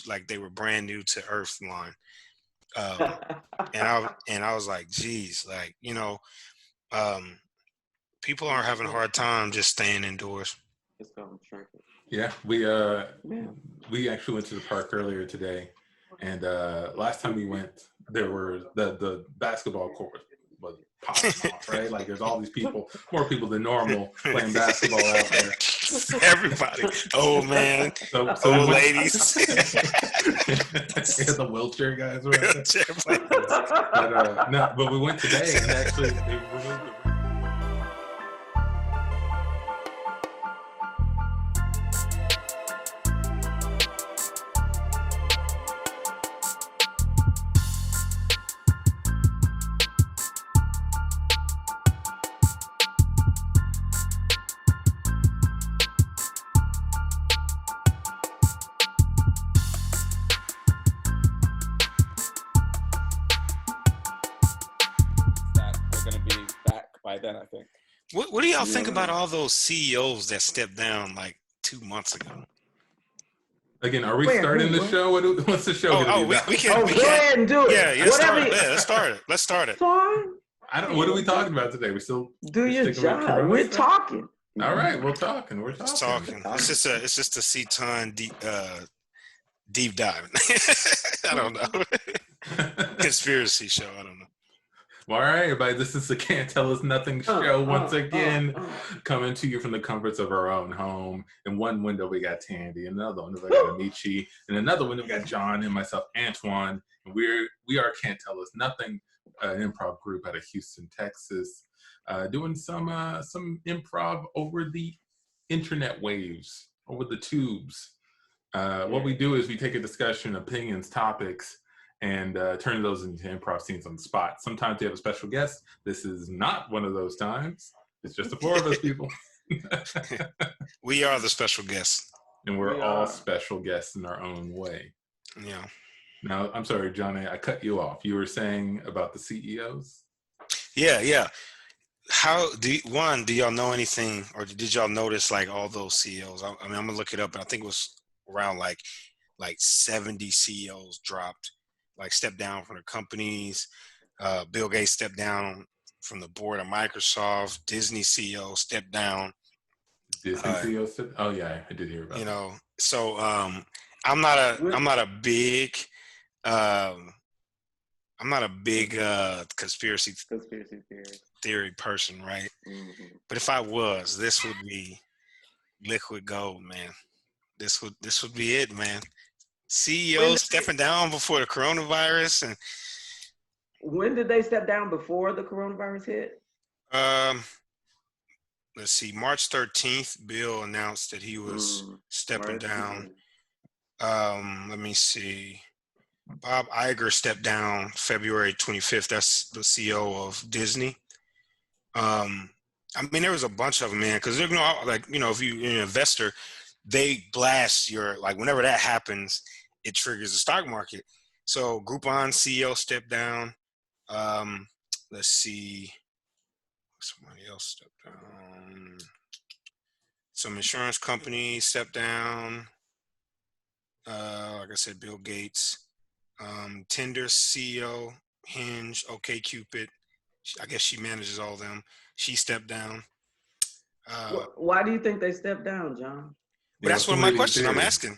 like they were brand new to Earth line. Um, and I was like, geez, like, um, people are having a hard time just staying indoors. It's going shrinking. Yeah, we actually went to the park earlier today, and last time we went, there were the basketball court was popping off, right? Like there's all these people, more people than normal, playing basketball out there. Everybody, old man, So old ladies, the wheelchair guys were out there. wheelchair players. But we went today, and actually they removed the. We're going to be back by then, I think. What do y'all think about all those CEOs that stepped down like 2 months ago? Again, are we starting the show? What's the show going to be about? We can. Go ahead and do it. Yeah, let's start it. Fine. What are we talking about today? We still Do your job. We're talking. All right, we're talking. It's talking. It's just a CTUN deep dive. I don't know. Conspiracy show. I don't know. Well, all right, everybody. This is the Can't Tell Us Nothing show once again, coming to you from the comforts of our own home. In one window, we got Tandy. In another window, we got Amici. In another window, we got John and myself, Antoine. And we are Can't Tell Us Nothing, an improv group out of Houston, Texas, doing some improv over the internet waves, over the tubes. What we do is we take a discussion, opinions, topics, and turn those into improv scenes on the spot. Sometimes we have a special guest. This is not one of those times. It's just the four of us, people. We are the special guests. And we're all special guests in our own way. Yeah. Now, I'm sorry, Johnny, I cut you off. You were saying about the CEOs? Yeah. Do y'all know anything, or did y'all notice like all those CEOs? I mean, I'm gonna look it up, and I think it was around like 70 CEOs dropped, like stepped down from their companies. Bill Gates stepped down from the board of Microsoft. Disney CEO stepped down. Disney CEO stepped. Oh yeah, I did hear about. So I'm not a big conspiracy theory person, right? Mm-hmm. But if I was, this would be liquid gold, man. This would be it, man. CEOs stepping down before the coronavirus. And when did they step down? Before the coronavirus hit? Let's see. March 13th, Bill announced that he was stepping down. Let me see. Bob Iger stepped down February 25th. That's the CEO of Disney. I mean, there was a bunch of them, man. Because if you're an investor, they blast your, like, whenever that happens, it triggers the stock market. So Groupon CEO stepped down. Let's see. Somebody else stepped down. Some insurance companies stepped down. Like I said, Bill Gates. Tinder CEO, Hinge, OkCupid. I guess she manages all of them. She stepped down. Why do you think they stepped down, John? But that's one of my questions. I'm asking.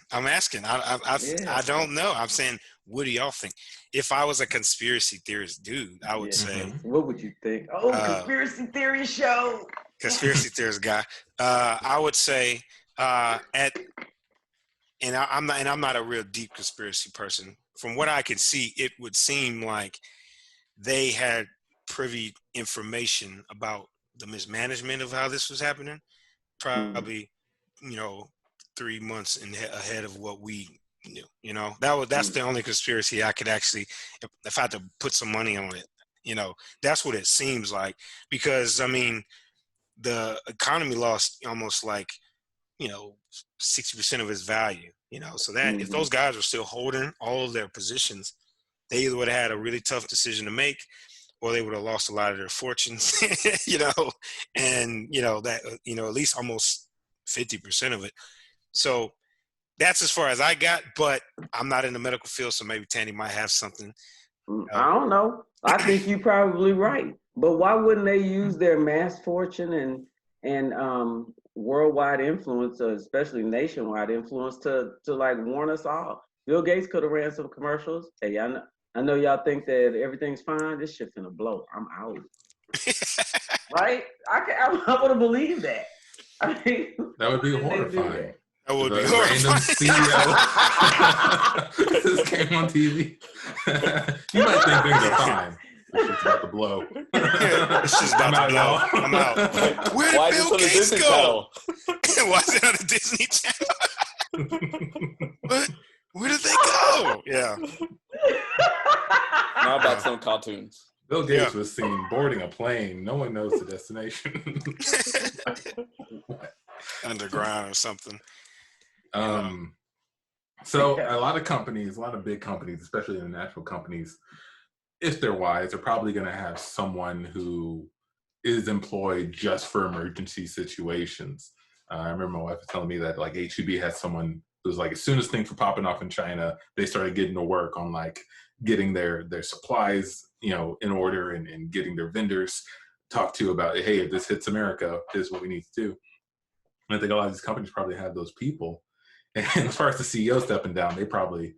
I don't know. I'm saying, what do y'all think? If I was a conspiracy theorist dude, I would say. What would you think? Conspiracy theory show. Conspiracy theorist guy. I would say I'm not a real deep conspiracy person. From what I can see, it would seem like they had privy information about the mismanagement of how this was happening. Probably, 3 months ahead of what we knew. That's the only conspiracy I could actually, if I had to put some money on it, that's what it seems like. Because I mean, the economy lost almost 60% of its value. So that if those guys were still holding all of their positions, they either would have had a really tough decision to make, or they would have lost a lot of their fortunes. And at least almost 50% of it. So that's as far as I got, but I'm not in the medical field, so maybe Tandy might have something. I don't know. I think you're probably right. But why wouldn't they use their mass fortune and worldwide influence, or especially nationwide influence, to like warn us all? Bill Gates could have ran some commercials. Hey, I know y'all think that everything's fine. This shit finna blow. I'm out. Right? I would have believed that. I mean, That would be horrifying. That would be Random horrifying. CEO just came on TV. You might think things are fine. This shit's about to blow. It's just about to blow. I'm out. Where Why did is Bill this on the Gates Disney go? Channel? Why is it on the Disney Channel? What? Where did they go? Yeah. Now back some cartoons. Bill Gates was seen boarding a plane. No one knows the destination. Underground or something. So a lot of companies, a lot of big companies, especially international companies, if they're wise, are probably going to have someone who is employed just for emergency situations. I remember my wife was telling me that like H-E-B has someone who's like, as soon as things were popping off in China, they started getting to work on like getting their supplies, in order and getting their vendors talked to about, hey, if this hits America, this is what we need to do. And I think a lot of these companies probably have those people. And as far as the CEO stepping down, they probably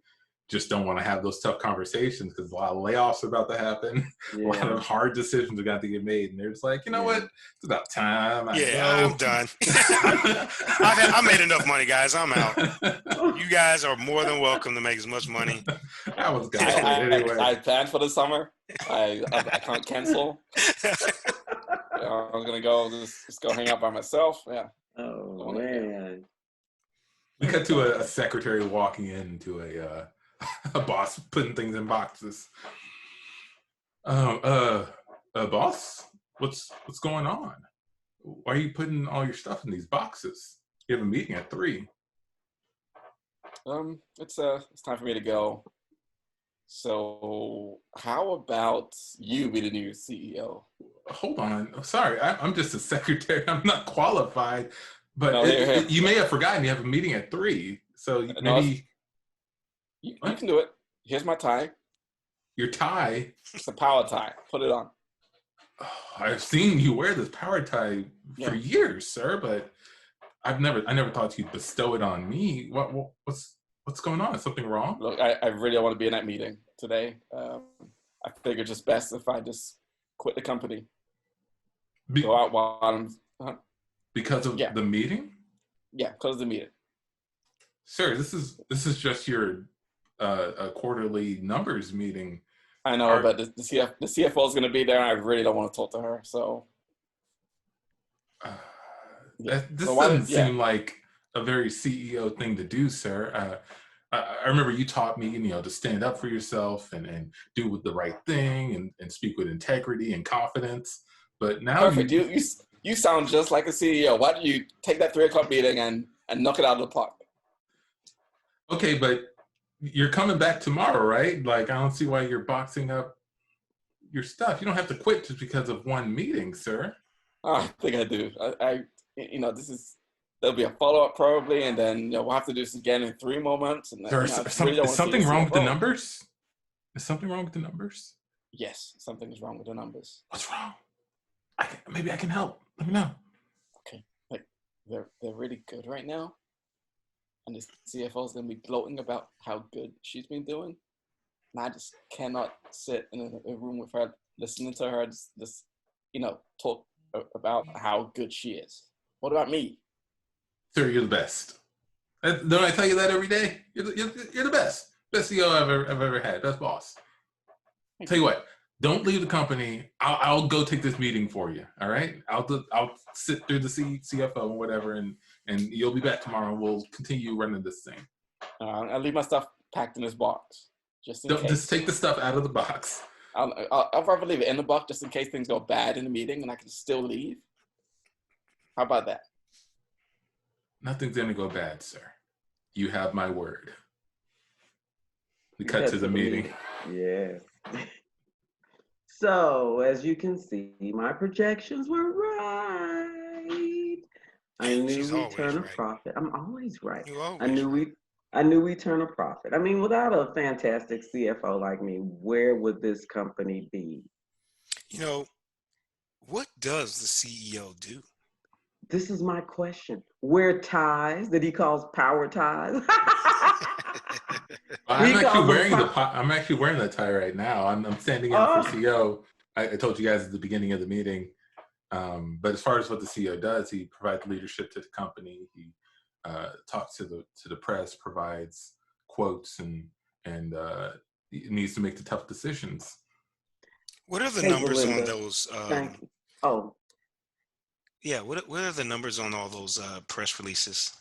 just don't want to have those tough conversations because a lot of layoffs are about to happen. Yeah. A lot of hard decisions are got to get made. And they're just like, you know what? It's about time. I'm done. I made enough money, guys. I'm out. You guys are more than welcome to make as much money. I was gone anyway. I planned for the summer. I can't cancel. I was gonna go just go hang out by myself. Yeah. Oh man. We cut to a secretary walking into a boss putting things in boxes. Boss, what's going on? Why are you putting all your stuff in these boxes? You have a meeting at 3. It's time for me to go. So how about you be the new CEO? Hold on. Sorry, I'm just a secretary. I'm not qualified. But No, you may have forgotten you have a meeting at 3. So maybe you can do it. Here's my tie. Your tie. It's a power tie. Put it on. Oh, I've seen you wear this power tie for years, sir. But I never thought you'd bestow it on me. What's going on? Is something wrong? Look, I really don't want to be in that meeting today. I figured just best if I just quit the company. Go out while I'm. Because of the meeting? Yeah, because of the meeting. Sir, this is just your quarterly numbers meeting. I know, but the CFO is going to be there, and I really don't want to talk to her. So this doesn't seem like a very CEO thing to do, sir. I remember you taught me, to stand up for yourself and do the right thing and speak with integrity and confidence. But now you sound just like a CEO. Why don't you take that 3 o'clock meeting and knock it out of the park? Okay, but you're coming back tomorrow, right? Like, I don't see why you're boxing up your stuff. You don't have to quit just because of one meeting, sir. Oh, I think I do. There'll be a follow-up probably, and then we'll have to do this again in 3 more months. And then, is something wrong with the numbers? Is something wrong with the numbers? Yes, something is wrong with the numbers. What's wrong? Maybe I can help. Let me know. Okay, like they're really good right now, and the CFO is gonna be gloating about how good she's been doing, and I just cannot sit in a room with her, listening to her just talk about how good she is. What about me? Sir, you're the best. Don't I tell you that every day? You're the best. Best CEO I've ever had. Best boss. Tell you what. Don't leave the company. I'll go take this meeting for you. All right. I'll sit through the CFO or whatever, and you'll be back tomorrow. And we'll continue running this thing. I'll leave my stuff packed in this box just in case. Just take the stuff out of the box. I'll probably leave it in the box just in case things go bad in the meeting and I can still leave. How about that? Nothing's gonna go bad, sir. You have my word. We cut to the meeting. Yeah. So, as you can see, my projections were right. I knew we'd turn a profit. I'm always right. I knew I knew we'd turn a profit. I mean, without a fantastic CFO like me, where would this company be? You know, what does the CEO do? This is my question. Wear ties that he calls power ties. I'm actually wearing the tie right now. I'm standing in for CEO. I told you guys at the beginning of the meeting. But as far as what the CEO does, he provides leadership to the company. He talks to the press, provides quotes, and he needs to make the tough decisions. What are the numbers Belinda, on those? Thank you. Oh, yeah. What are the numbers on all those press releases?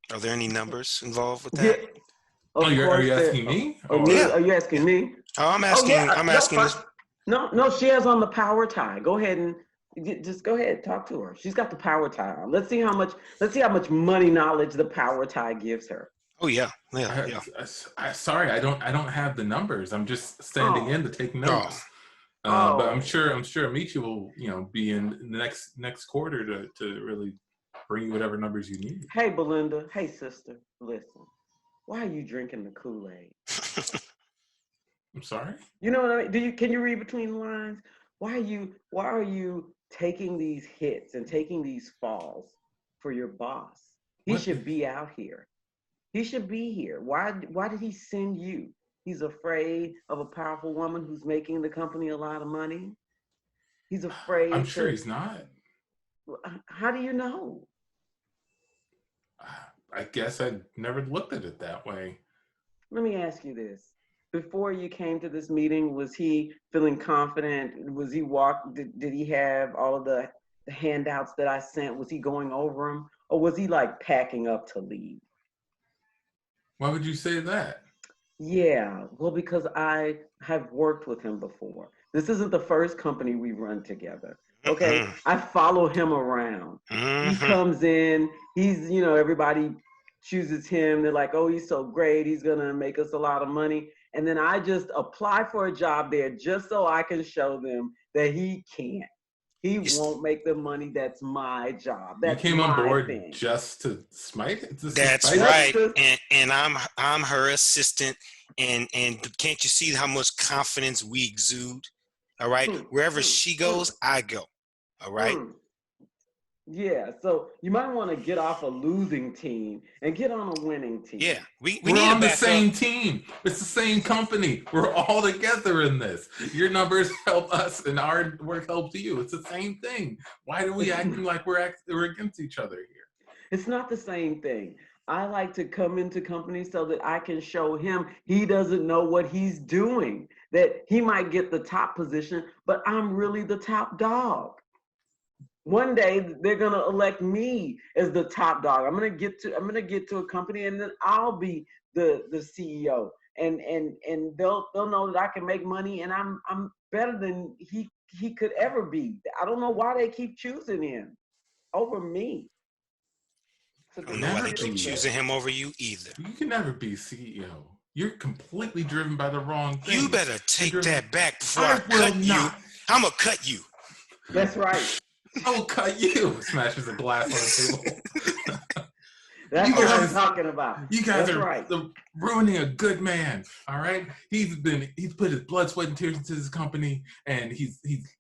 Are there any numbers involved with that? yeah. Are you asking me? Yeah. Are you asking me? Oh, I'm asking. I'm asking. No, she has on the power tie. Go ahead and just go ahead, talk to her. She's got the power tie on. Let's see how much money knowledge the power tie gives her. Oh yeah. Sorry, I don't have the numbers. I'm just standing in to take notes. But I'm sure Amici will be in the next quarter to really bring you whatever numbers you need. Hey Belinda, hey sister, listen. Why are you drinking the Kool-Aid? I'm sorry? You know what I mean? Can you read between the lines? Why are you taking these hits and taking these falls for your boss? He should be out here. He should be here. Why did he send you? He's afraid of a powerful woman who's making the company a lot of money. He's afraid. I'm sure he's not. How do you know? I guess I never looked at it that way. Let me ask you this. Before you came to this meeting, was he feeling confident? Did he have all of the handouts that I sent? Was he going over them? Or was he like packing up to leave? Why would you say that? Yeah, well, because I have worked with him before. This isn't the first company we run together. Okay, I follow him around. He comes in, he's, everybody chooses him. They're like, oh, he's so great. He's going to make us a lot of money. And then I just apply for a job there just so I can show them that he can't. He won't make the money. That's my job. That's you came on board thing. just to smite it? That's right. And I'm her assistant. And can't you see how much confidence we exude? All right. Wherever she goes, I go. All right. Yeah. So you might want to get off a losing team and get on a winning team. Yeah. We're need on the same team. It's the same company. We're all together in this. Your numbers help us and our work helps you. It's the same thing. Why are we acting like we're against each other here? It's not the same thing. I like to come into companies so that I can show him he doesn't know what he's doing, that he might get the top position, but I'm really the top dog. One day they're gonna elect me as the top dog. I'm gonna get to a company and then I'll be the CEO, and they'll know that I can make money and I'm better than he could ever be. I don't know why they keep choosing him over me. I don't know why they keep choosing him over you either. You can never be CEO. You're completely driven by the wrong thing. You better take that back before I cut you. I'm gonna cut you. That's right. I will cut you. Smashes a glass on the table. That's what I'm talking about. You guys are ruining a good man. All right. He's put his blood, sweat, and tears into this company, and he's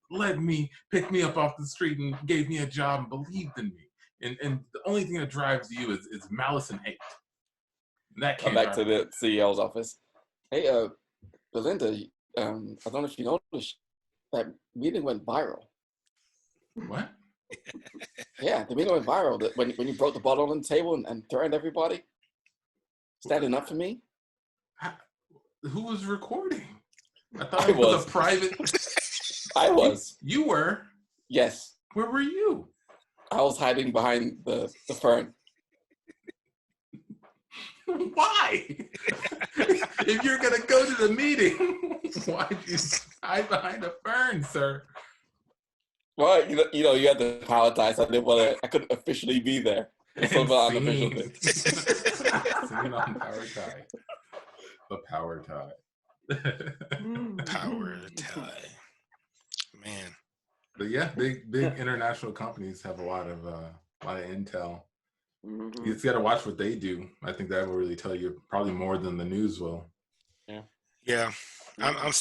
led me, picked me up off the street, and gave me a job and believed in me. And the only thing that drives you is malice and hate. And that come back to the CEO's office. Hey, Belinda, I don't know if you noticed that meeting went viral. What? Yeah, the meeting went viral. When you broke the bottle on the table and threatened everybody, standing up for me. Who was recording? I thought it was a private. I was. You were? Yes. Where were you? I was hiding behind the fern. Why? If you're gonna go to the meeting, why'd you hide behind a fern, sir? Well, you had the power tie, so I couldn't officially be there. Seen on power tie. The power tie. Power tie. Man. But yeah, big international companies have a lot of intel. You just got to watch what they do. I think that will really tell you probably more than the news will. Yeah. I'm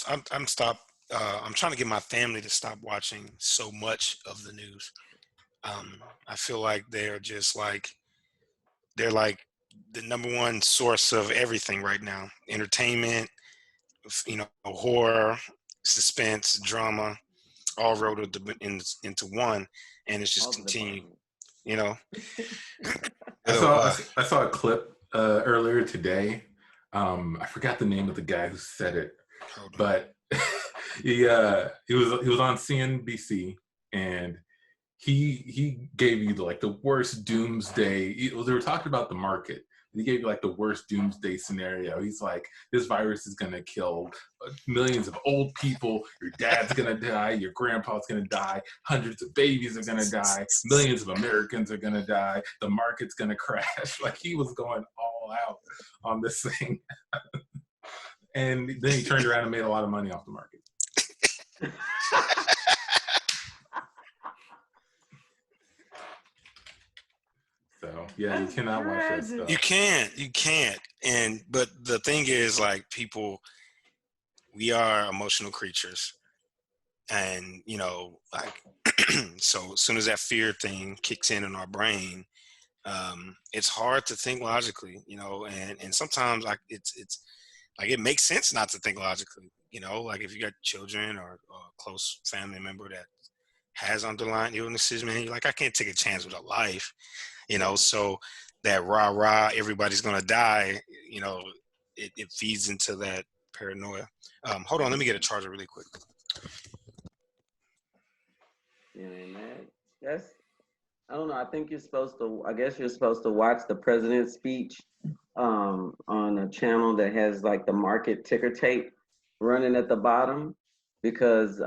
trying to get my family to stop watching so much of the news. I feel like they're like the number one source of everything right now. Entertainment, horror, suspense, drama, all rolled into one, and it's just continuing. I saw a clip earlier today. I forgot the name of the guy who said it, but he was on CNBC, and he gave you the worst doomsday. They were talking about the market. He gave you the worst doomsday scenario. He's like, this virus is gonna kill millions of old people. Your dad's gonna die. Your grandpa's gonna die. Hundreds of babies are gonna die. Millions of Americans are gonna die. The market's gonna crash. He was going all out on this thing. And then he turned around and made a lot of money off the market. So yeah, you cannot watch that stuff. You can't. But the thing is, people, we are emotional creatures, and so as soon as that fear thing kicks in our brain, it's hard to think logically, and sometimes it's it makes sense not to think logically, if you got children or a close family member that has underlying illnesses, man, you're I can't take a chance with a life. So that rah, everybody's going to die, it feeds into that paranoia. Hold on, let me get a charger really quick. Yeah, man, I don't know. I think I guess you're supposed to watch the president's speech on a channel that has the market ticker tape running at the bottom. Because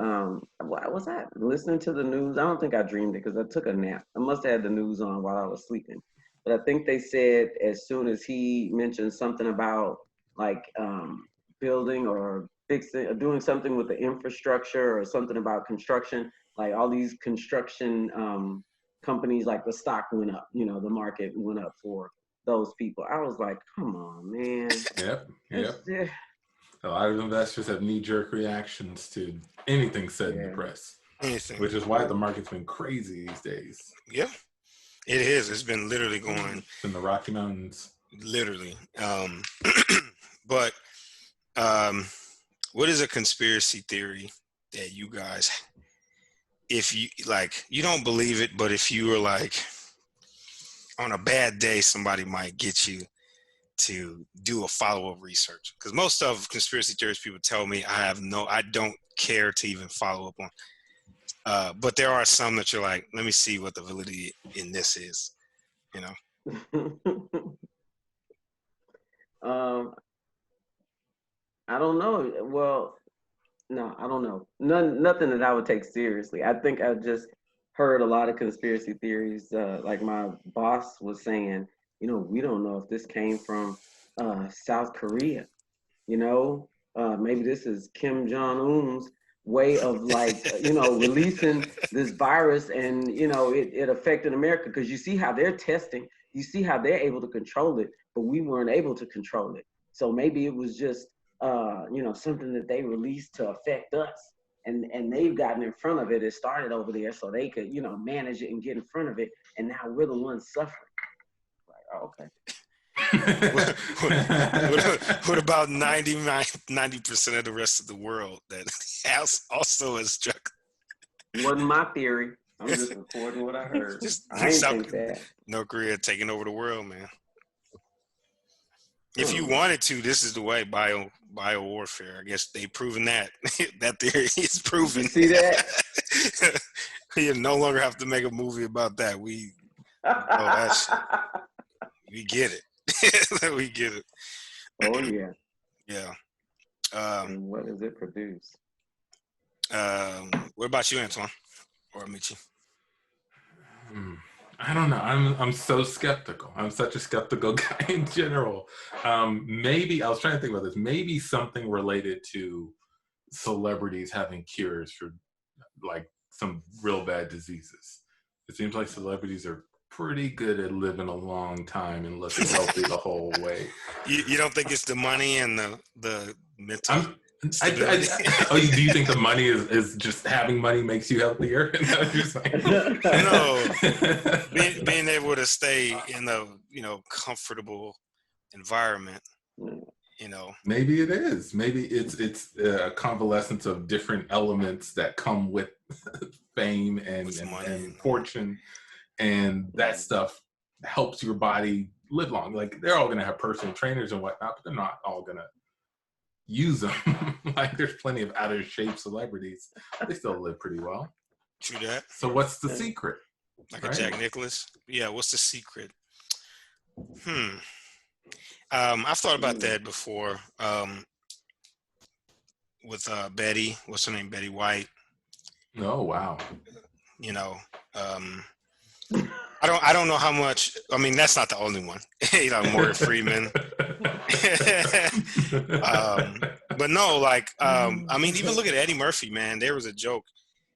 what was that? Listening to the news, I don't think I dreamed it because I took a nap. I must have had the news on while I was sleeping. But I think they said as soon as he mentioned something about building or fixing or doing something with the infrastructure or something about construction, all these construction companies, the stock went up. The market went up for those people. I was like, come on, man. Yep. A lot of investors have knee-jerk reactions to anything said in the press. Anything. Which is why the market's been crazy these days. Yeah, it is. It's been literally going. It's in the Rocky Mountains. Literally. But what is a conspiracy theory that you guys, if you you don't believe it, but if you were on a bad day, somebody might get you to do a follow-up research? Because most of conspiracy theories people tell me I don't care to even follow up on. But there are some that you're let me see what the validity in this is, I don't know. Well, no, I don't know. Nothing that I would take seriously. I think I just heard a lot of conspiracy theories. Like my boss was saying, we don't know if this came from South Korea. Maybe this is Kim Jong-un's way of releasing this virus, and it affected America, because you see how they're testing, you see how they're able to control it, but we weren't able to control it. So maybe it was just something that they released to affect us, and they've gotten in front of it. It started over there so they could manage it and get in front of it, and now we're the ones suffering. Okay. What about 90% of the rest of the world that also is struck? Wasn't my theory. I'm just reporting what I heard. I didn't think that. North Korea taking over the world, man. If you wanted to, this is the way. Bio warfare. I guess they've proven that. That theory is proven. You see that? You no longer have to make a movie about that. We get it. We get it. Oh yeah. Yeah. And what does it produce? What about you, Antoine or Michi? I don't know. I'm so skeptical. I'm such a skeptical guy in general. Maybe I was trying to think about this. Maybe something related to celebrities having cures for some real bad diseases. It seems like celebrities are pretty good at living a long time and looking healthy the whole way. You don't think it's the money and the mental stability? Do you think the money is just having money makes you healthier? No, being able to stay in a comfortable environment. Maybe it is. Maybe it's a convalescence of different elements that come with fame and fortune, and that stuff helps your body live long. Like, they're all going to have personal trainers and whatnot, but they're not all going to use them. Like, there's plenty of out of shape celebrities. They still live pretty well. True that. So what's the secret? Like a Jack Nicklaus? Yeah, what's the secret? I've thought about that before. With Betty, what's her name? Betty White. Oh, wow. I don't know how much. I mean, that's not the only one. Morgan Freeman. But no, like, I mean, even look at Eddie Murphy, man. There was a joke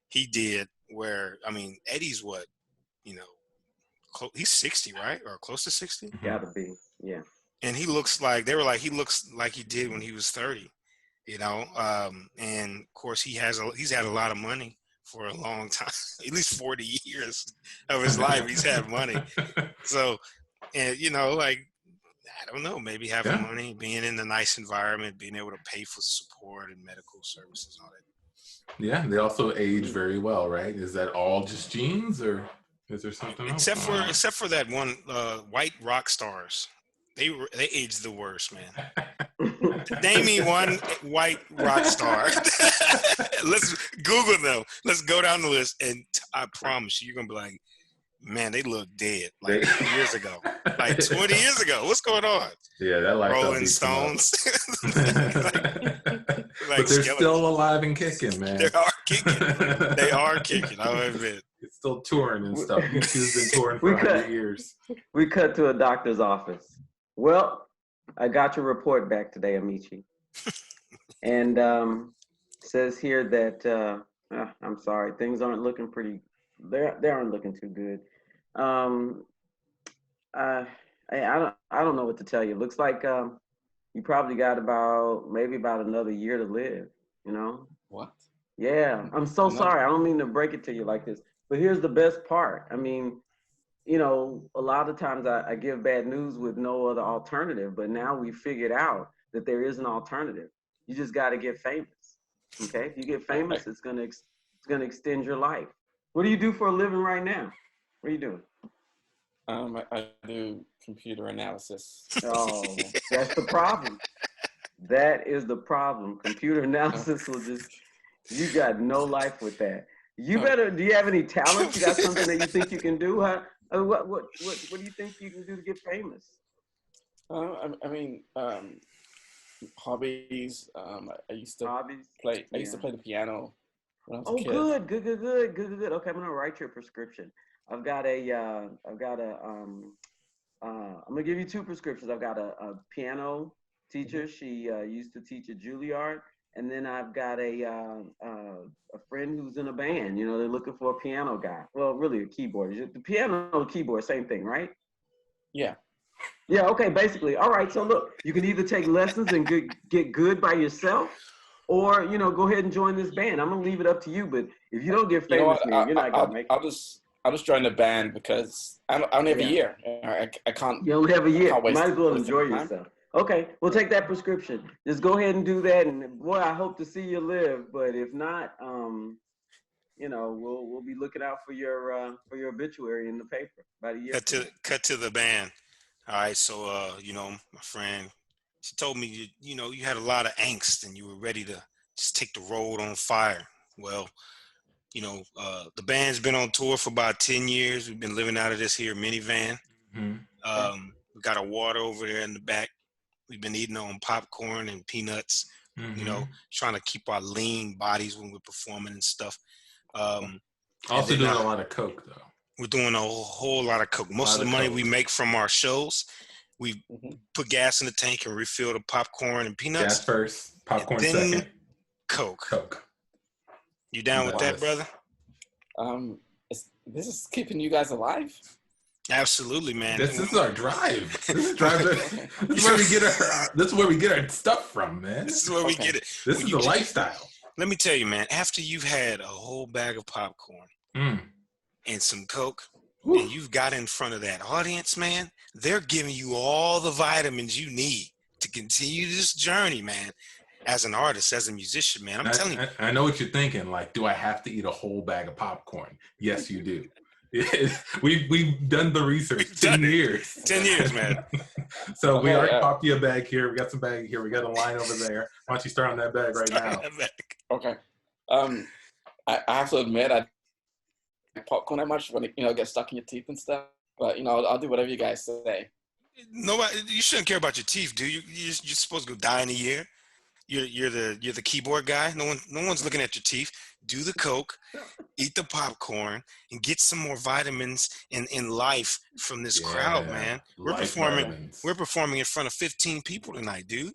he did where, I mean, Eddie's what, he's 60, right? Or close to 60? Gotta be, yeah. And he looks like, they were like, he looks like he did when he was 30, and of course he's had a lot of money for a long time, at least 40 years of his life. He's had money. So, and like, I don't know, maybe having money, being in a nice environment, being able to pay for support and medical services, all that. Yeah, they also age very well, right? Is that all just genes, or is there something else? Except for that one, white rock stars. They age the worst, man. Name me one white rock star. Let's Google them. Let's go down the list, and I promise you're gonna be like, man, they look dead. Like 2 years ago, like 20 years ago. What's going on? Yeah, that life. Rolling Stones. But they're still alive and kicking, man. They are kicking. I'll admit. It's still touring and stuff. YouTube's been touring for 100 years. We cut to a doctor's office. Well, I got your report back today, Amici. And says here that I'm sorry, things aren't looking they aren't looking too good. I don't know what to tell you. Looks like you probably got about another year to live, What? Yeah, I'm so sorry. I don't mean to break it to you like this, but here's the best part. I mean, a lot of times I give bad news with no other alternative, but now we figured out that there is an alternative. You just got to get famous. Okay? If you get famous, it's gonna extend your life. What do you do for a living right now? What are you doing? I do computer analysis. Oh, that's the problem. That is the problem. Computer analysis will you got no life with that. You better, do you have any talent? You got something that you think you can do? What do you think you can do to get famous? I mean, hobbies. I used to play the piano when I was a kid. Good. Okay, I'm gonna write your prescription. I'm gonna give you two prescriptions. I've got a piano teacher. She used to teach at Juilliard, and then I've got a friend who's in a band. They're looking for a piano guy. Well, really a keyboard. The piano, keyboard, same thing, right? Yeah. Yeah. Okay. Basically, all right. So look, you can either take lessons and get good by yourself, or go ahead and join this band. I'm gonna leave it up to you. But if you don't get famous, man, you're not gonna make it. I'll just join the band because I only have a year. I can't. You only have a year. You might as well enjoy yourself. Okay, we'll take that prescription. Just go ahead and do that, and boy, I hope to see you live. But if not, we'll be looking out for your obituary in the paper about a year. Cut to the band. All right, so my friend, she told me you had a lot of angst and you were ready to just take the road on fire. Well, the band's been on tour for about 10 years. We've been living out of this here minivan. Mm-hmm. We got a water over there in the back. We've been eating on popcorn and peanuts, mm-hmm. Trying to keep our lean bodies when we're performing and stuff. Also doing a lot of coke, though. We're doing a whole lot of coke. Most of the money we make from our shows, we put gas in the tank and refill the popcorn and peanuts. Gas first, popcorn then second. Coke. You down with that, brother? This is keeping you guys alive? Absolutely, man. This is our drive. This is drive. This is where we get our. This is where we get our stuff from, man. This is where we get it. This is the lifestyle. Let me tell you, man. After you've had a whole bag of popcorn and some Coke, and you've got in front of that audience, man, they're giving you all the vitamins you need to continue this journey, man. As an artist, as a musician, man, I'm telling you. I know what you're thinking. Like, do I have to eat a whole bag of popcorn? Yes, you do. We've done the research. 10 years. 10 years, man. So we already popped you a bag here. We got some bag here. We got a line over there. Why don't you start on that bag right now? Okay. I have to admit, I don't popcorn that much when it gets stuck in your teeth and stuff. But I'll do whatever you guys say. Nobody, you shouldn't care about your teeth, do you? You're supposed to go die in a year. You're the keyboard guy. No one's looking at your teeth. Do the Coke, eat the popcorn, and get some more vitamins in life from this crowd, man. We're performing in front of 15 people tonight, dude.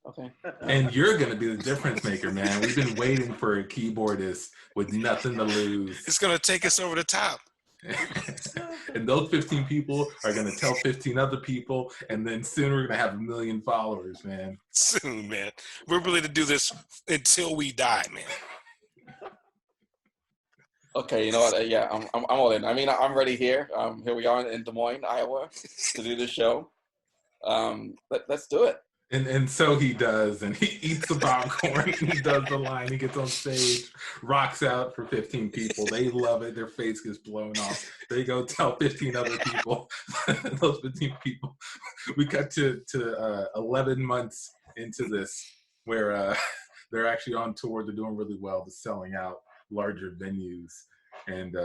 Okay. And you're gonna be the difference maker, man. We've been waiting for a keyboardist with nothing to lose. It's gonna take us over the top. And those 15 people are going to tell 15 other people, and then soon we're going to have 1 million followers, man. Soon, man. We're willing to do this until we die, man. Okay, you know what? Yeah, I'm all in. I mean, I'm ready here. Here we are in Des Moines, Iowa, to do this show. Let's do it. And so he does, and he eats the popcorn, and he does the line, he gets on stage, rocks out for 15 people. They love it, their face gets blown off. They go tell 15 other people, those 15 people. We cut to 11 months into this, where they're actually on tour, they're doing really well, they're selling out larger venues, and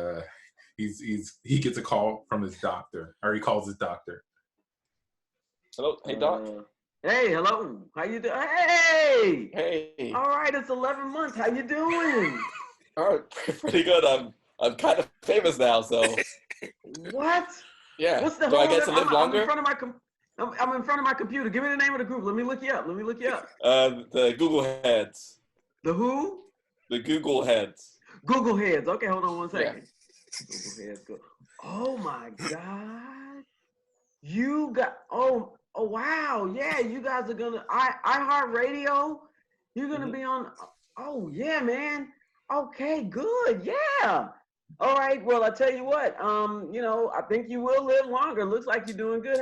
he gets a call from his doctor, or he calls his doctor. Hello, hey doc. Hey, hello. How you doing? Hey. Hey. All right, it's 11 months. How you doing? All right, pretty good. I'm kind of famous now, so. What? Yeah. What's the Do I get to live longer? I'm in front of my computer. Give me the name of the group. Let me look you up. The Google Heads. The who? The Google Heads. Google Heads. Okay, hold on one second. Yeah. Google Heads. Go. Oh my God. You got Oh wow, yeah, you guys are gonna iHeartRadio. You're gonna be on. Oh yeah, man. Okay, good. Yeah. All right. Well, I tell you what. I think you will live longer. Looks like you're doing good.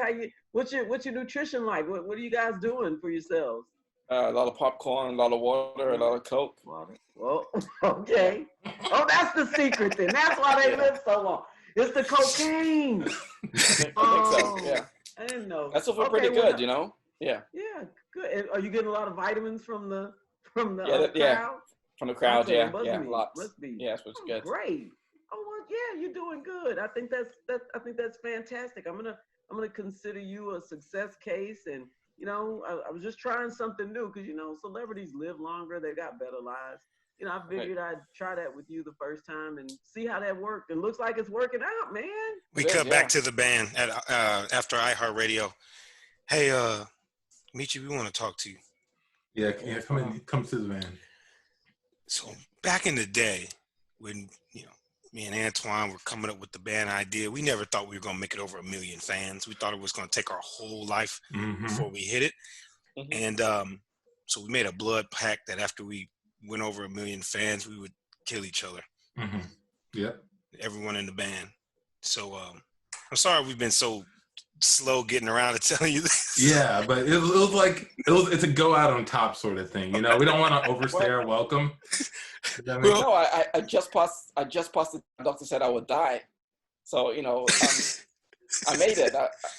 What's your nutrition like? What are you guys doing for yourselves? A lot of popcorn, a lot of water, a lot of Coke. Water. Well, okay. Oh, that's the secret then. That's why they live so long. It's the cocaine. I think so. Yeah. I didn't know. That's also pretty good, Yeah. Yeah, good. And are you getting a lot of vitamins from the crowd? Yeah, from the crowd. Okay, yeah, lots. Must be. Yeah, that's what's good. Great. Oh well, yeah, you're doing good. I think that's fantastic. I'm gonna consider you a success case, and I was just trying something new because celebrities live longer. They got better lives. I figured I'd try that with you the first time and see how that worked. And looks like it's working out, man. We cut back to the band at after iHeartRadio. Hey, Michi, we want to talk to you. Yeah, come to the band. So back in the day, when me and Antoine were coming up with the band idea, we never thought we were gonna make it over 1 million fans. We thought it was gonna take our whole life before we hit it. And so we made a blood pact that after we went over 1 million fans, we would kill each other. Yeah. Everyone in the band. So I'm sorry we've been so slow getting around to telling you this. Yeah, but it's a go out on top sort of thing. We don't want to overstay our welcome. No, I just passed. The doctor said I would die. So I made it.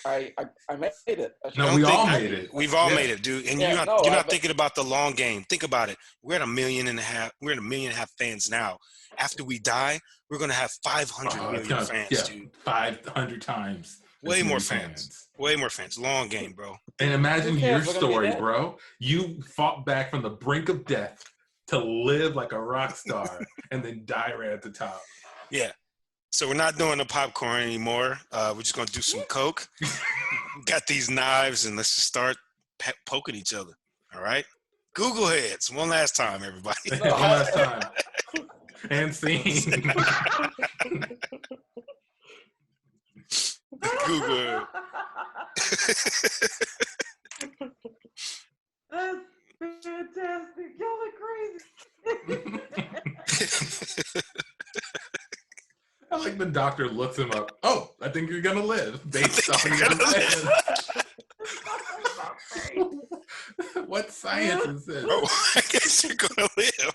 I made it. No, we all made it. We've all made it, dude. And you're not thinking about the long game. Think about it. We're at 1.5 million. We're at 1.5 million fans now. After we die, we're gonna have 500 million fans, dude. 500 times. Way more fans. Way more fans. Long game, bro. And imagine your story, bro. You fought back from the brink of death to live like a rock star and then die right at the top. Yeah. So we're not doing the popcorn anymore. We're just going to do some Coke. Got these knives, and let's just start poking each other. All right? Google Heads. One last time, everybody. One last time. And scene. Google. That's fantastic. Y'all are crazy. I like the doctor looks him up. Oh, I think you're gonna live based on your What science is this? Oh, I guess you're gonna live.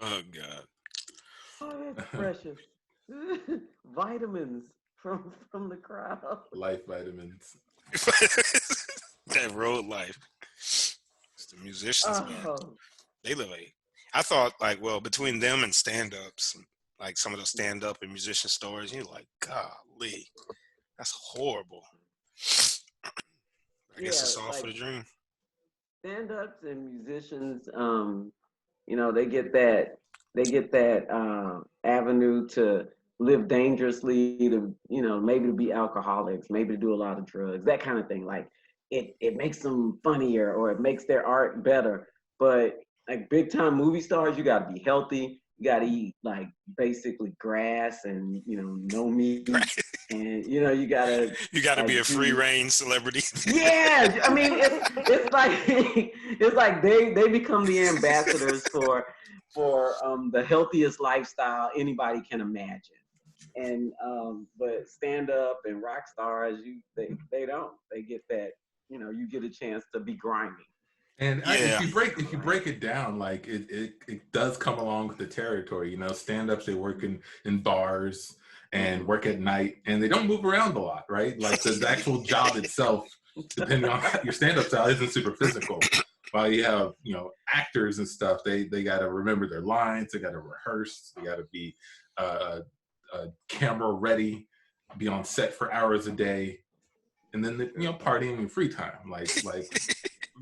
Oh God. Oh, that's precious. Vitamins from the crowd. Life vitamins. That road life. It's the musicians, man. Oh. They live I thought like, well, between them and stand-ups, like some of the stand-up and musician stories, you're like, golly, that's horrible. I guess it's all for the dream. Stand-ups and musicians, you know, they get that avenue to live dangerously, to, you know, maybe to be alcoholics, maybe to do a lot of drugs, that kind of thing. Like it makes them funnier, or it makes their art better. But like big time movie stars, you got to be healthy. You got to eat like basically grass and, you know, no meat. And, you know, you got to like, be a free reign celebrity. Yeah. I mean, it's like they become the ambassadors for the healthiest lifestyle anybody can imagine. And but stand up and rock stars, they don't. They get that, you know, you get a chance to be grimy. And if you break it down, like it does come along with the territory. You know, stand-ups, they work in bars and work at night, and they don't move around a lot, right? Like the actual job itself, depending on your stand-up style, isn't super physical. While you have, you know, actors and stuff, they got to remember their lines, they got to rehearse, they got to be camera ready, be on set for hours a day, and then you know, partying in free time, like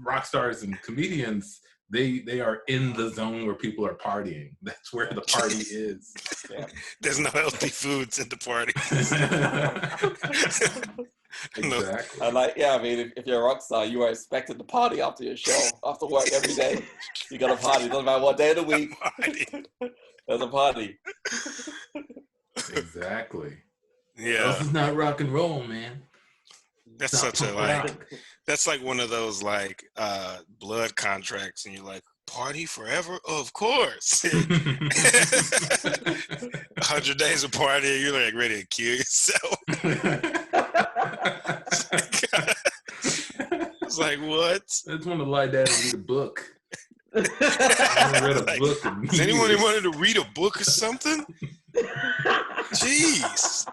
rock stars and comedians, they are in the zone where people are partying. That's where the party is. Yeah. There's no healthy foods at the party. Exactly. I mean, if you're a rock star, you are expected to party after your show, after work every day. You got to party. Doesn't matter what day of the week. There's a party. Exactly. Yeah. This is not rock and roll, man. That's such a that's like one of those like blood contracts, and you're like, party forever? Of course. 100 days of party, you're like ready to kill yourself. It's like, what? I just want to lie down and read a book. I read a book. Does anyone wanted to read a book or something? Jeez.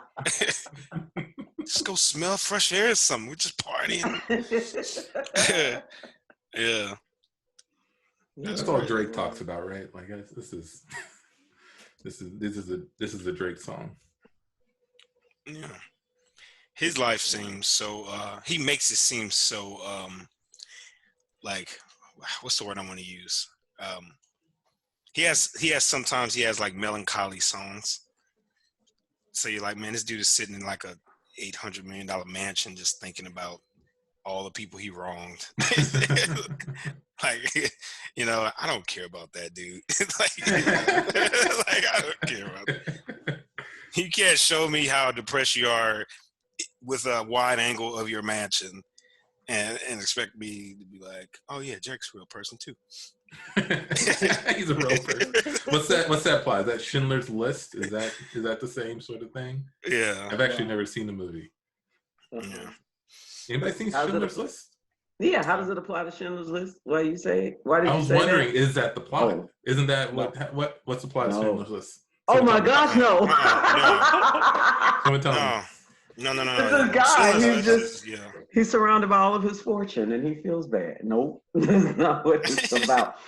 Just go smell fresh air or something. We're just partying. Yeah. That's all Drake talks about, right? Like this is a Drake song. Yeah. His life seems so he makes it seem so like, what's the word I want to use? He has sometimes he has like melancholy songs. So you're like, man, this dude is sitting in like a $800 million mansion just thinking about all the people he wronged. Like, you know, I don't care about that dude. Like, I don't care about that. You can't show me how depressed you are with a wide angle of your mansion and expect me to be like, oh yeah, Jack's a real person too. He's a real person. What's that plot? Is that Schindler's List? Is that the same sort of thing? Yeah. I've actually never seen the movie. Yeah. Anybody seen Schindler's List? Yeah, how does it apply to Schindler's List? Why you say? Why did you say I was wondering, is that the plot? Oh. Isn't that what's the plot of Schindler's List? Oh my gosh, no! Someone tell me. No. It's a guy. He's surrounded by all of his fortune, and he feels bad. Nope, that's not what it's about.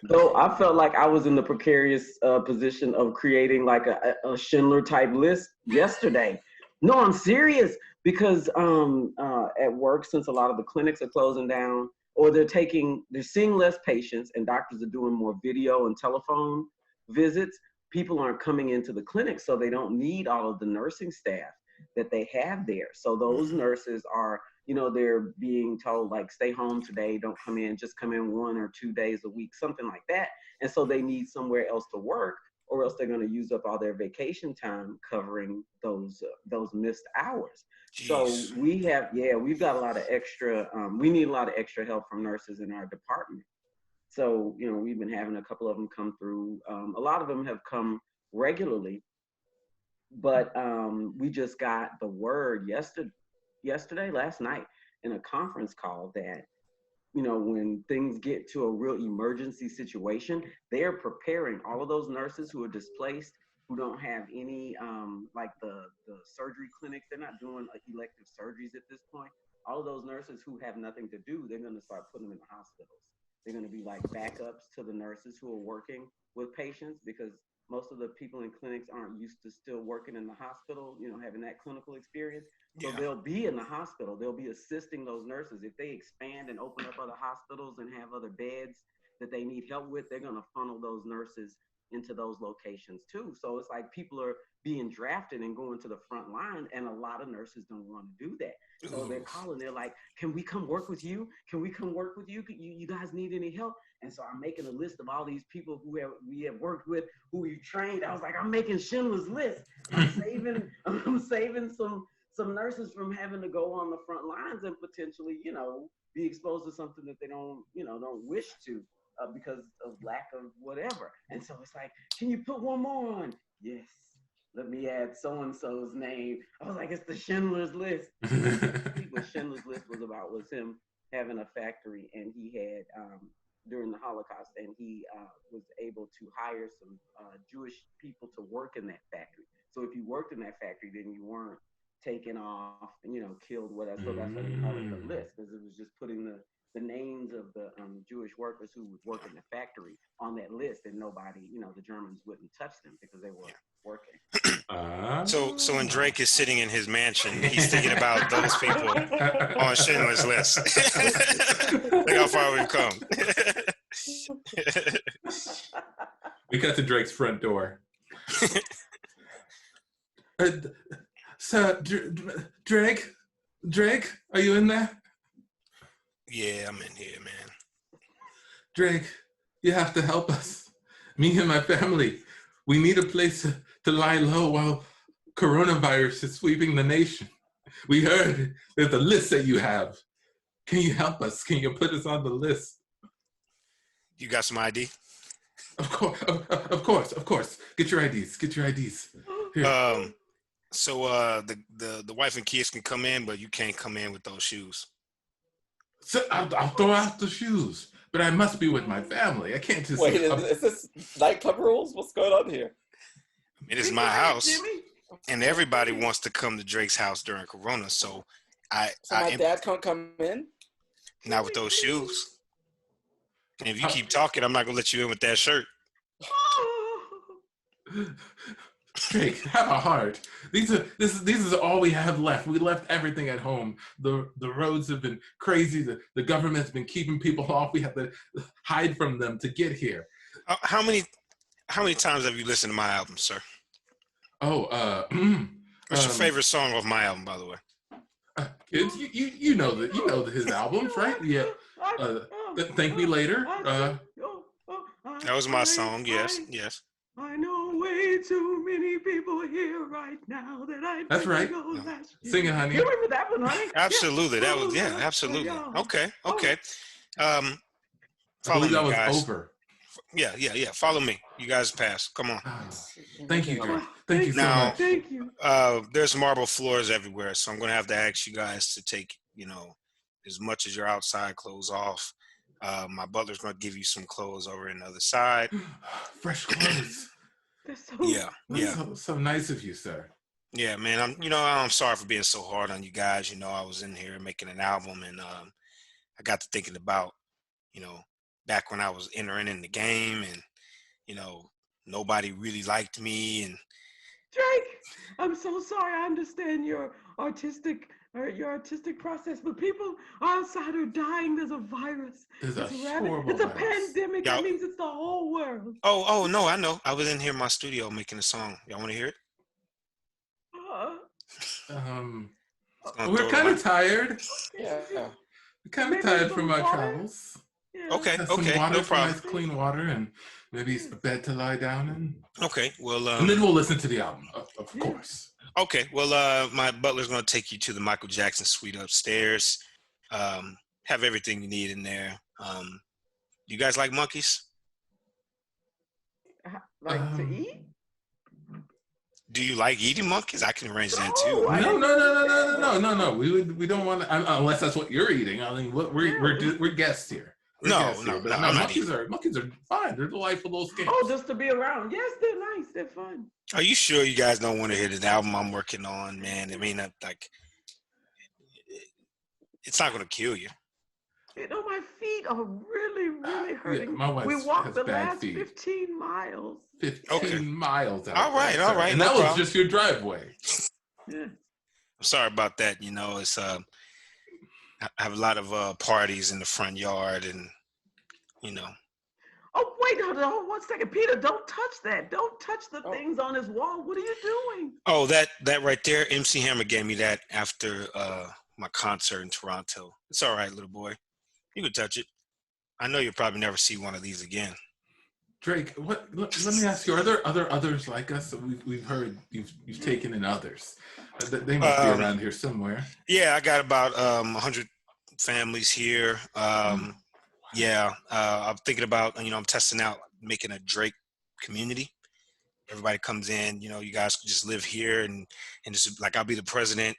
Though I felt like I was in the precarious position of creating like a Schindler type list yesterday. No, I'm serious, because at work, since a lot of the clinics are closing down, or they're seeing less patients, and doctors are doing more video and telephone visits, people aren't coming into the clinic, so they don't need all of the nursing staff that they have there. So those nurses are, you know, they're being told like, stay home today, don't come in, just come in 1 or 2 days a week, something like that. And so they need somewhere else to work. or else they're going to use up all their vacation time covering those missed hours. Jeez. So we've got a lot of extra. We need a lot of extra help from nurses in our department. So we've been having a couple of them come through. A lot of them have come regularly, but we just got the word last night in a conference call that when things get to a real emergency situation, they're preparing all of those nurses who are displaced, who don't have any, like the surgery clinics, they're not doing elective surgeries at this point. All of those nurses who have nothing to do, they're going to start putting them in the hospitals. They're going to be like backups to the nurses who are working with patients, because most of the people in clinics aren't used to still working in the hospital, having that clinical experience. So they'll be in the hospital. They'll be assisting those nurses. If they expand and open up other hospitals and have other beds that they need help with, they're going to funnel those nurses into those locations too. So it's like people are being drafted and going to the front line, and a lot of nurses don't want to do that. So they're calling, they're like, can we come work with you? Can we come work with you? You guys need any help? And so I'm making a list of all these people who we have worked with, who we trained. I was like, I'm making Schindler's List. I'm saving some nurses from having to go on the front lines and potentially, be exposed to something that they don't wish to. Because of lack of whatever. And so it's like, can you put one more on? Yes. Let me add so-and-so's name. I was like, it's the Schindler's List. What Schindler's List was about was him having a factory, and he had, during the Holocaust, and he was able to hire some Jewish people to work in that factory. So if you worked in that factory, then you weren't taken off and, killed, whatever. So that's why they call it the list, because it was just putting the names of the Jewish workers who would work in the factory on that list, and nobody, the Germans wouldn't touch them because they were working. So when Drake is sitting in his mansion, he's thinking about those people on Schindler's List. Look how far we've come. We got to Drake's front door. So, Drake, are you in there? Yeah, I'm in here, man. Drake, you have to help us. Me and my family, we need a place to lie low while coronavirus is sweeping the nation. We heard there's a list that you have. Can you help us? Can you put us on the list? You got some ID? Of course. Get your IDs. Here. So the wife and kids can come in, but you can't come in with those shoes. So I'll throw out the shoes, but I must be with my family. I can't just... Wait, is this nightclub rules? What's going on here? It is my house, and everybody wants to come to Drake's house during Corona, so my dad can't come in? Not with those shoes. And if you keep talking, I'm not going to let you in with that shirt. Drake, have a heart. This is all we have left. We left everything at home. The roads have been crazy. The government's been keeping people off. We have to hide from them to get here. How many times have you listened to my album, sir? What's your favorite song off my album, by the way? Kids, you know his albums, right? Yeah. Thank Me Later. That was my song. Yes. I know way too many people here right now that I. That's right. Sing it, honey. You remember that one, honey? Absolutely. That was absolutely. Okay. Follow me, guys. Over. Yeah. Follow me. You guys pass. Come on. Thank you, Drake. Thank you so much. Thank you. There's marble floors everywhere, so I'm gonna have to ask you guys to take, as much as your outside clothes off. My butler's gonna give you some clothes over on the other side. Fresh clothes. Yeah. So nice of you, sir. Yeah, man. I'm sorry for being so hard on you guys. I was in here making an album, and I got to thinking about, back when I was entering in the game, and nobody really liked me. And Drake, I'm so sorry. I understand your artistic process, but people outside are dying. There's a virus. It's a horrible virus. Pandemic. That means it's the whole world. Oh no, I know. I was in here in my studio making a song. Y'all want to hear it? We're kind of tired. Yeah. We're kind of tired from our travels. Yeah. Okay, Have some okay, water, no some problem. nice clean water, and maybe a bed to lie down in. Okay, well, and then we'll listen to the album, of course. Okay, well, my butler's gonna take you to the Michael Jackson suite upstairs. Have everything you need in there. You guys like monkeys? Like to eat? Do you like eating monkeys? I can arrange that too. No, I No, didn't no, no, no, know no, that. no, no, no. We don't want to, unless that's what you're eating. I mean, we're guests here. No, I'm not monkeys are fine. They're delightful little skinks. Oh, just to be around. Yes, they're nice. They're fun. Are you sure you guys don't want to hear the album I'm working on, man? I mean, like, it's not gonna kill you. You know, my feet are really, really hurting. Yeah, my wife we walked has the bad last feet. 15 miles. 15 miles out. All right, there, all right, and no that was problem. just your driveway. Yeah. I'm sorry about that. You know, it's I have a lot of parties in the front yard, and you know. Oh, wait, hold on 1 second. Peter, don't touch that. Don't touch the things on his wall. What are you doing? Oh, that right there. MC Hammer gave me that after my concert in Toronto. It's all right, little boy. You can touch it. I know you'll probably never see one of these again. Drake, let me ask you: are there others like us that we've heard you've taken in others? They must be around here somewhere. Yeah, I got about 100 families here. Yeah, I'm thinking about, I'm testing out making a Drake community. Everybody comes in, you guys can just live here and just like I'll be the president.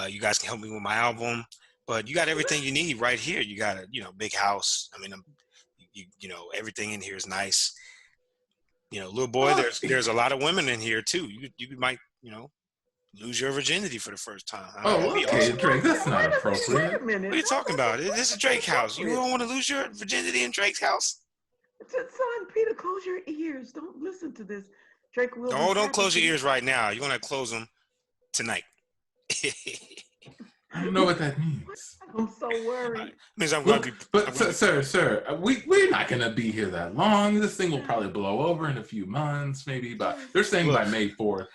You guys can help me with my album, but you got everything you need right here. You got a big house. I mean, everything in here is nice. Little boy, there's a lot of women in here too. You might lose your virginity for the first time. Okay, awesome. Drake, that's not Wait appropriate. a minute. What are you talking about? This is Drake's house. You don't want to lose your virginity in Drake's house? Son, Peter, close your ears. Don't listen to this. Drake will. Don't close your ears right now. You're gonna close them tonight. I don't know what that means. I'm so worried. Means I'm gonna be. But sir, we're not gonna be here that long. This thing will probably blow over in a few months, maybe. But they're saying by May 4th.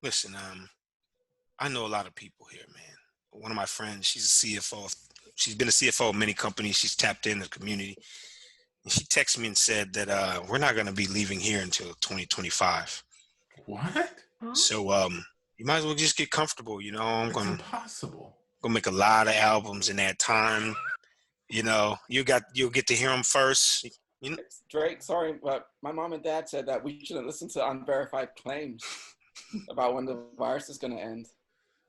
Listen, I know a lot of people here, man. One of my friends, she's a CFO. She's been a CFO of many companies. She's tapped in the community. And she texted me and said that we're not going to be leaving here until 2025. What? So you might as well just get comfortable. It's impossible. Gonna make a lot of albums in that time. You'll get to hear them first. Drake, sorry, but my mom and dad said that we shouldn't listen to unverified claims about when the virus is going to end.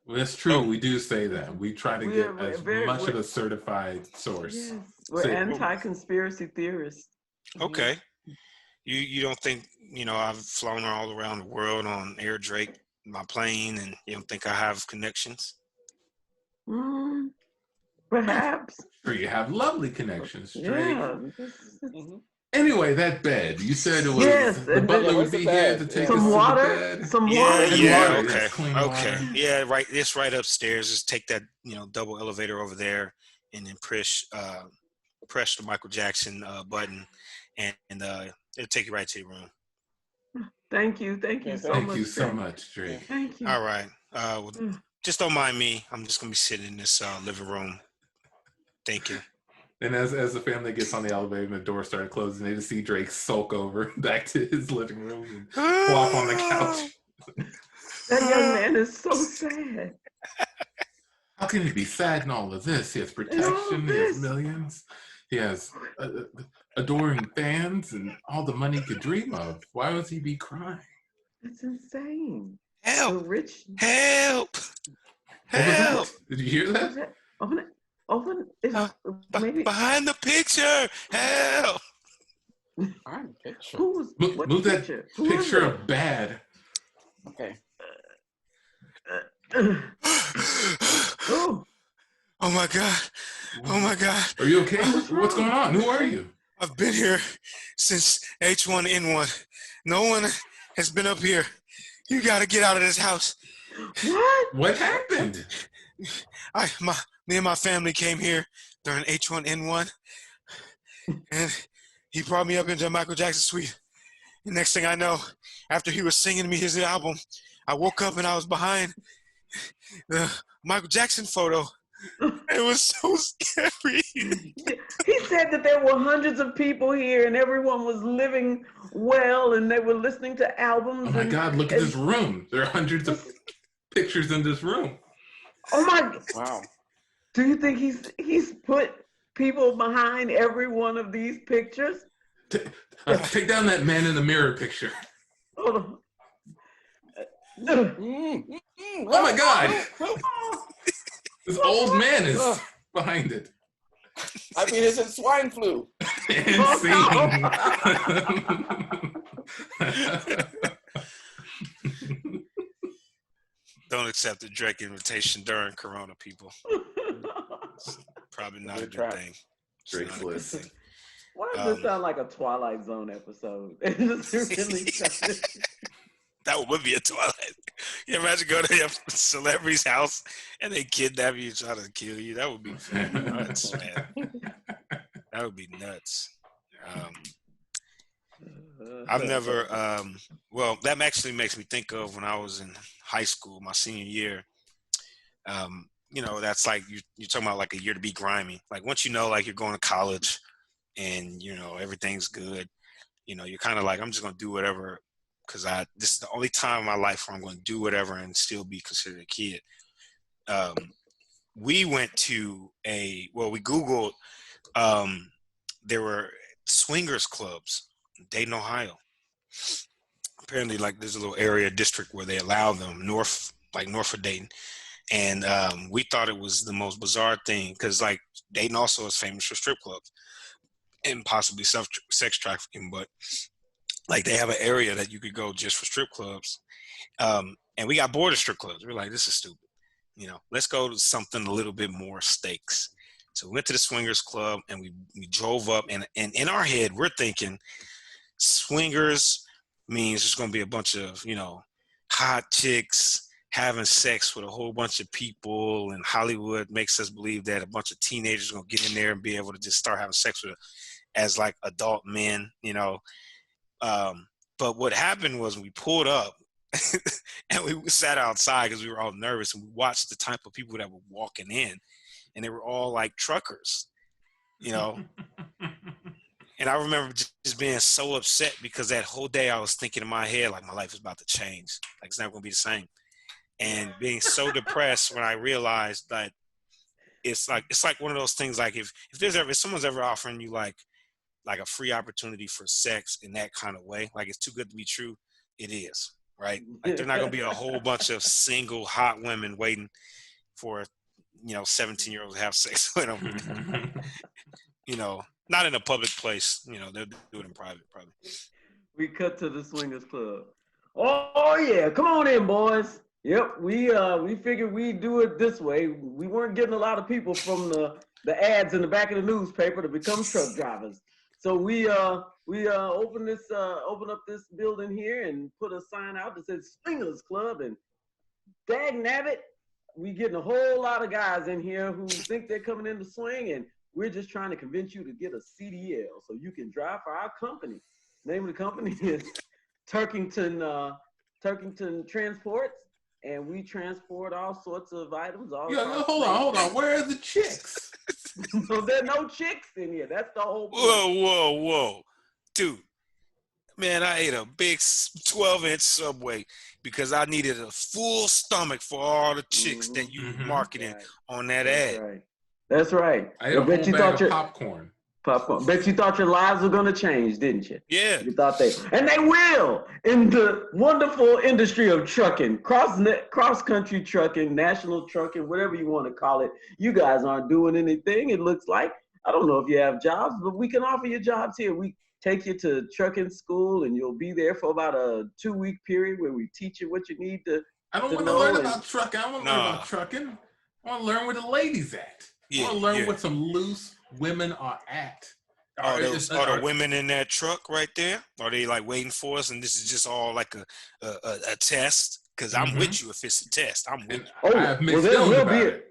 Well, that's true. We do say that. We try to get as much of a certified source. Yes, we're anti-conspiracy theorists. Okay. You don't think, I've flown all around the world on Air Drake, my plane, and you don't think I have connections? Perhaps. Sure, you have lovely connections, Drake. Yeah. Anyway, that bed. You said it was the butler would be here to take us some to water. the bed. Some water. Yeah. Water, Okay. yes, clean water. Yeah. Right. It's right upstairs. Just take that double elevator over there, and then press the Michael Jackson button, and it'll take you right to your room. Thank you so much. Thank you so much, Drake. Thank you. All right. Just don't mind me. I'm just gonna be sitting in this living room. Thank you. And as the family gets on the elevator and the door started closing, they just see Drake sulk over back to his living room and flop on the couch. That young man is so sad. How can he be sad in all of this? He has protection. He has millions. He has adoring fans and all the money he could dream of. Why would he be crying? It's insane. Help! The rich. Help! Help! Did you hear that? Open it. Maybe Behind the picture. Help! Behind the picture. Move that picture of bad. Okay. Oh my God. Oh my God. Are you okay? What's going on? Who are you? I've been here since H1N1. No one has been up here. You got to get out of this house. What happened? Me and my family came here during H1N1, and he brought me up into a Michael Jackson suite. The next thing I know, after he was singing me his album, I woke up and I was behind the Michael Jackson photo. And It was so scary. He said that there were hundreds of people here and everyone was living well and they were listening to albums. Oh my God, look at this room. There are hundreds of pictures in this room. Oh my. Wow. Do you think he's put people behind every one of these pictures? Take down that man in the mirror picture. Hold on. Oh my God. This old man is behind it. I mean, it's a swine flu. And scene. Don't accept a direct invitation during Corona, people. It's probably not a good thing. Drake's List. Why does this sound like a Twilight Zone episode? It just really that would be a Twilight. You imagine going to a celebrity's house and they kidnap you and try to kill you? That would be nuts, man. That would be nuts. I've never, well, that actually makes me think of when I was in high school, my senior year. You know, that's like, you're talking about like a year to be grimy. Like once you know, like you're going to college and, you know, everything's good, you know, you're kind of like, I'm just going to do whatever. Because this is the only time in my life where I'm going to do whatever and still be considered a kid. We went to we Googled, there were swingers clubs in Dayton, Ohio. Apparently, like there's a little area district where they allow them north of Dayton. And we thought it was the most bizarre thing because like Dayton also is famous for strip clubs and possibly sex trafficking, but like they have an area that you could go just for strip clubs. And we got bored of strip clubs. We're like, this is stupid. You know, let's go to something a little bit more stakes. So we went to the swingers club and we drove up and in our head, we're thinking swingers means there's going to be a bunch of, you know, hot chicks having sex with a whole bunch of people, and Hollywood makes us believe that a bunch of teenagers are going to get in there and be able to just start having sex with as like adult men, you know. But what happened was we pulled up and we sat outside because we were all nervous, and we watched the type of people that were walking in, and they were all like truckers, you know. And I remember just being so upset because that whole day I was thinking in my head, like my life is about to change. Like it's never going to be the same. And being so depressed when I realized that it's like one of those things, like if someone's ever offering you like a free opportunity for sex in that kind of way, like it's too good to be true, it is, right? Like there's not going to be a whole bunch of single hot women waiting for, you know, 17-year-olds to have sex with them. You know, not in a public place. You know, they'll do it in private, probably. We cut to the swingers club. Oh yeah, come on in, boys. Yep, we figured we'd do it this way. We weren't getting a lot of people from the ads in the back of the newspaper to become truck drivers. So we opened up this building here and put a sign out that says Swingers Club, and dag nabbit, we getting a whole lot of guys in here who think they're coming in to swing, and we're just trying to convince you to get a CDL so you can drive for our company. Name of the company is Turkington Transports, and we transport all sorts of items. Hold on. Where are the chicks? So there are no chicks in here. That's the whole point. Whoa. Dude, man, I ate a big 12-inch Subway because I needed a full stomach for all the chicks that you marketing on that ad. That's right. I ate a whole bag of popcorn. Bet you thought your lives were going to change, didn't you? Yeah. You thought and they will, in the wonderful industry of trucking, cross-country trucking, national trucking, whatever you want to call it. You guys aren't doing anything, it looks like. I don't know if you have jobs, but we can offer you jobs here. We take you to trucking school, and you'll be there for about a 2-week period where we teach you what you need to I don't want to learn about trucking. I want to learn about trucking. I want to learn where the ladies at. I want to learn what some loose women are at. Are the women in that truck right there? Are they like waiting for us, and this is just all like a test? Because I'm with you if it's a test. I'm with you. I have mixed feelings about it.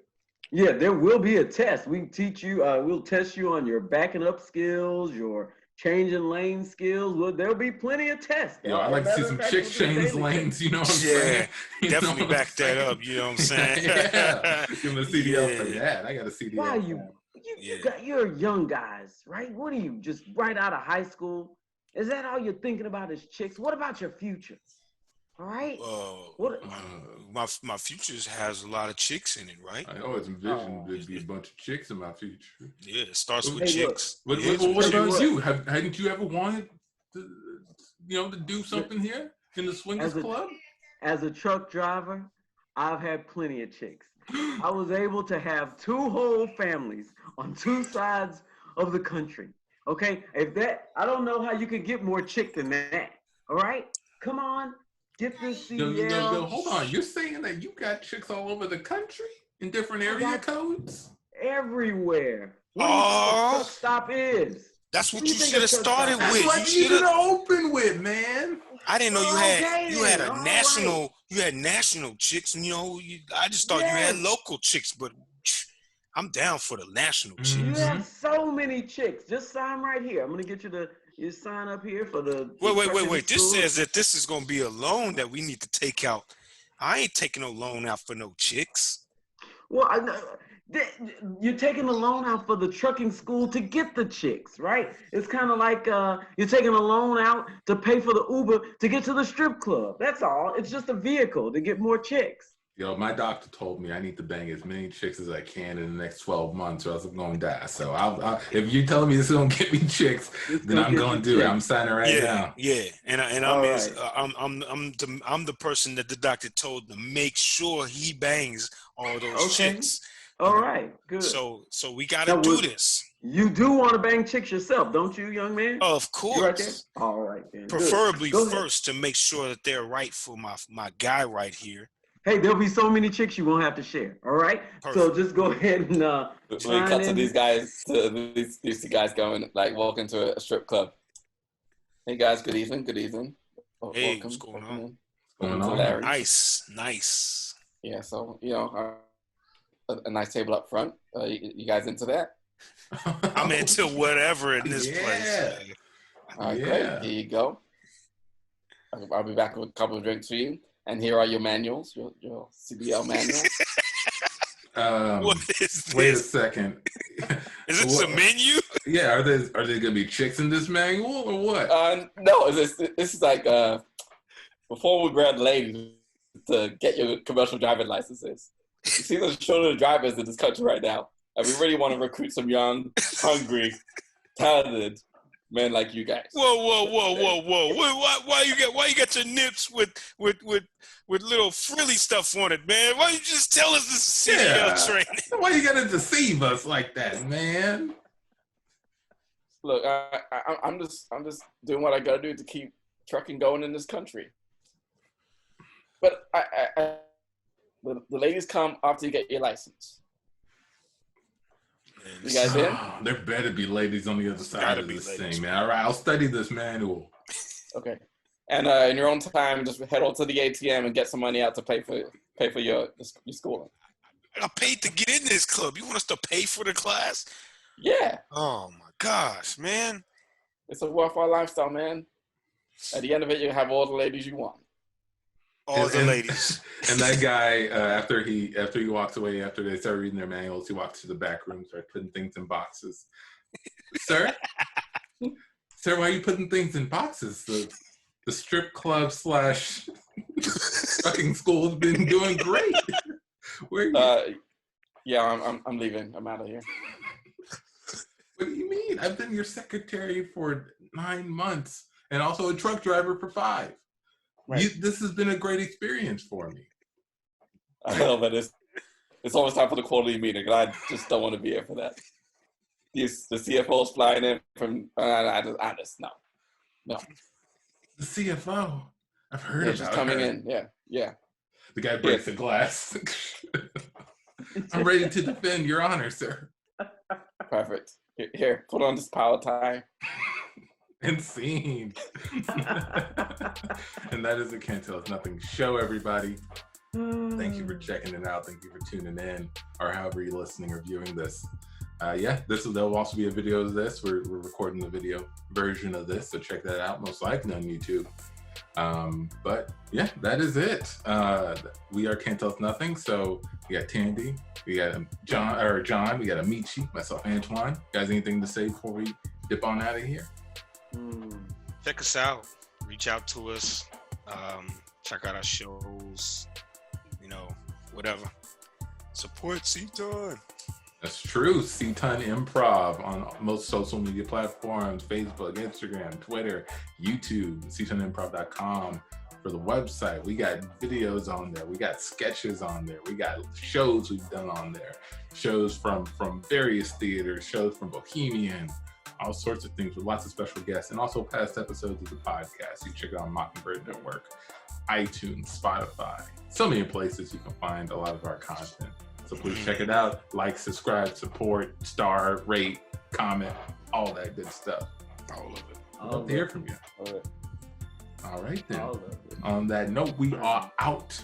Yeah, there will be a test. We teach you. We'll test you on your backing up skills, your changing lane skills. Well, there'll be plenty of tests. Yo, I'd like to see some chicks change lanes, you know what I'm saying? You Definitely back that up, you know what I'm saying? Yeah. Give them a CDL for that. I got a CDL. Why you're young guys, right? What are you, just right out of high school? Is that all you're thinking about is chicks? What about your future? All right? My future has a lot of chicks in it, right? I always envisioned there'd be a bunch of chicks in my future. Yeah, it starts with chicks. What about you? Hadn't you ever wanted to, to do something here in the swingers club? As a truck driver, I've had plenty of chicks. I was able to have 2 whole families on 2 sides of the country. Okay, I don't know how you could get more chick than that. All right, come on, get this CDL. No, hold on. You're saying that you got chicks all over the country in different area codes? Everywhere. What do you think a truck stop is? That's what you should have started with. That's what you should have opened with, man. I didn't know you had a national. You had national chicks, and I just thought you had local chicks, but I'm down for the national chicks. You have so many chicks. Just sign right here. I'm gonna get you sign up here for the. Wait. This says that this is gonna be a loan that we need to take out. I ain't taking no loan out for no chicks. Well, you're taking a loan out for the trucking school to get the chicks, right? It's kind of like you're taking a loan out to pay for the Uber to get to the strip club. That's all. It's just a vehicle to get more chicks. Yo, my doctor told me I need to bang as many chicks as I can in the next 12 months or else I'm going to die. So if you're telling me this is going to get me chicks, then I'm going to do it. I'm signing right now. Yeah. And I'm the person that the doctor told to make sure he bangs all those chicks. All right, good. So we got to do this. You do want to bang chicks yourself, don't you, young man? Of course. You right there? All right, then. Preferably first to make sure that they're right for my guy right here. Hey, there'll be so many chicks you won't have to share. All right. Perfect. So just go ahead and. We cut to these guys. These 2 guys going walk into a strip club. Hey guys, good evening. Good evening. Hey, welcome, what's going on? What's going on? Nice. Yeah. So a nice table up front. You guys into that? I'm into whatever in this place. All right, great. Here you go. I'll be back with a couple of drinks for you. And here are your manuals, your CDL manuals. What is this? Wait a second. Is this a menu? Yeah, are there gonna be chicks in this manual or what? No, this is like before we grab ladies to get your commercial driving licenses. You see the shortage of drivers in this country right now, and we really want to recruit some young, hungry, talented men like you guys. Whoa! Why you got your nips with little frilly stuff on it, man? Why you just tell us this is CDL training? Why you gotta deceive us like that, man? Look, I'm just doing what I gotta do to keep trucking going in this country. But the ladies come after you get your license. You guys in? There better be ladies on the other side of this thing, man. All right, I'll study this manual. Okay. And in your own time, just head on to the ATM and get some money out to pay for your schooling. I paid to get in this club. You want us to pay for the class? Yeah. Oh my gosh, man. It's a worthwhile lifestyle, man. At the end of it, you have all the ladies you want. All the ladies. And that guy, after he walks away, after they start reading their manuals, he walks to the back room, starts putting things in boxes. Sir, why are you putting things in boxes? The strip club / trucking school has been doing great. Where are you? Yeah, I'm leaving. I'm out of here. What do you mean? I've been your secretary for 9 months and also a truck driver for 5. Right. This has been a great experience for me. I know, but it's almost time for the quarterly meeting, and I just don't want to be here for that. The CFO's flying in from. I just no. The CFO. I've heard about she's coming in. Yeah. The guy breaks the glass. I'm ready to defend Your Honor, sir. Perfect. Here, put on this power tie. And scene. And that is the Can't Tell Us Nothing show, everybody. Thank you for checking it out. Thank you for tuning in, or however you're listening or viewing this. There'll also be a video of this. We're recording the video version of this, so check that out. Most likely on YouTube. But yeah, that is it. We are Can't Tell Us Nothing. So we got Tandy, we got John, we got Amici, myself, Antoine. Guys, anything to say before we dip on out of here? Check us out. Reach out to us. Check out our shows. Whatever. Support CTUN. That's true. CTUNimprov on most social media platforms: Facebook, Instagram, Twitter, YouTube. CTUNimprov.com for the website. We got videos on there. We got sketches on there. We got shows we've done on there. Shows from various theaters. Shows from Bohemian. All sorts of things with lots of special guests, and also past episodes of the podcast. You check it out on Mockingbird Network, iTunes, Spotify. So many places you can find a lot of our content. So please check it out. Like, subscribe, support, star, rate, comment, all that good stuff. All of it. I'd love to hear from you. All right then. On that note, we are out.